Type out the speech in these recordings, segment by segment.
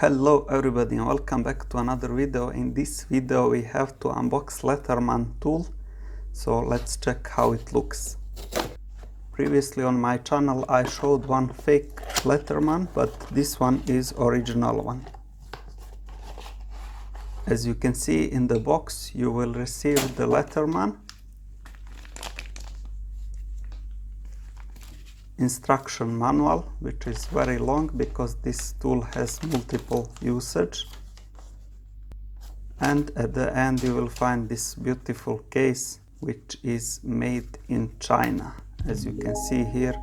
Hello everybody and welcome back to another video. In this video we have to unbox Leatherman tool, so let's check how it looks. Previously on my channel I showed one fake Leatherman, but this one is original one. As you can see in the box you will receive the Leatherman, instruction manual, which is very long because this tool has multiple usage, and at the end you will find this beautiful case which is made in China. As you can see here,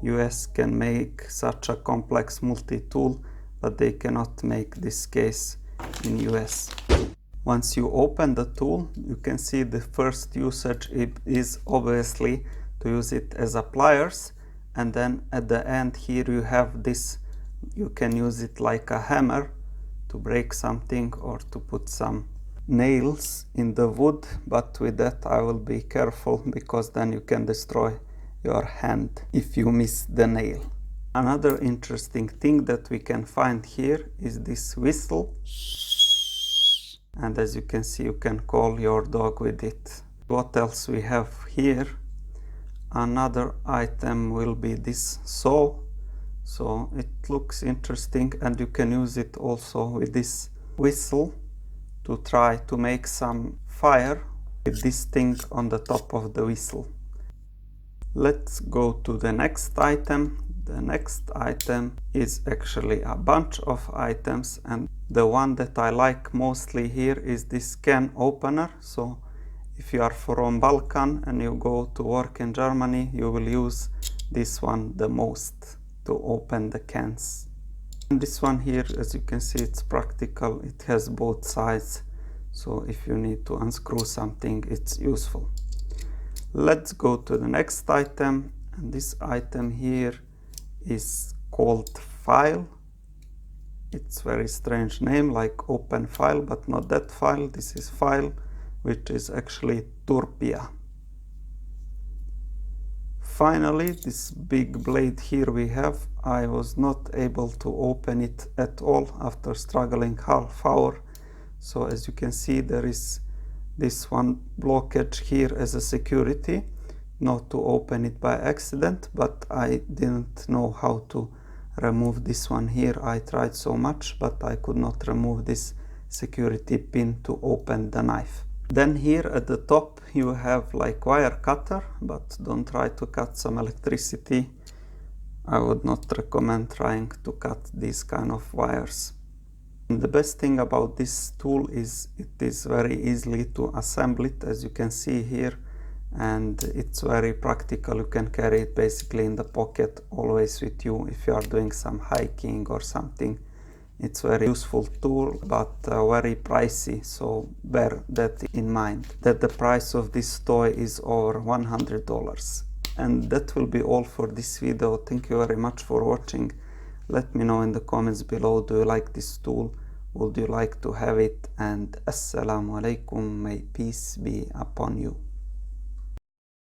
US can make such a complex multi-tool, but they cannot make this case in US. Once you open the tool, you can see the first usage is obviously to use it as a pliers. And then at the end here you have this, you can use it like a hammer to break something or to put some nails in the wood, but with that I will be careful because then you can destroy your hand if you miss the nail. Another interesting thing that we can find here is this whistle, and as you can see you can call your dog with it. What else we have here? Another item will be this saw, so it looks interesting, and you can use it also with this whistle to try to make some fire with this thing on the top of the whistle. Let's go to the next item. The next item is actually a bunch of items, and the one that I like mostly here is this can opener. So if you are from Balkan and you go to work in Germany, you will use this one the most to open the cans. And this one here, as you can see, it's practical. It has both sides, so if you need to unscrew something, it's useful. Let's go to the next item, and this item here is called file. It's very strange name, like open file, but not that file. This is file, which is actually turpia. Finally, this big blade here we have. I was not able to open it at all after struggling half hour. So as you can see, there is this one blockage here as a security, not to open it by accident, but I didn't know how to remove this one here. I tried so much, but I could not remove this security pin to open the knife. Then here at the top you have like wire cutter, but don't try to cut some electricity. I would not recommend trying to cut these kind of wires. And the best thing about this tool is it is very easily to assemble it, as you can see here, and it's very practical. You can carry it basically in the pocket always with you if you are doing some hiking or something. It's a very useful tool, but very pricey, so bear that in mind, that the price of this toy is over $100. And that will be all for this video. Thank you very much for watching. Let me know in the comments below, do you like this tool? Would you like to have it? And Assalamu alaikum, may peace be upon you.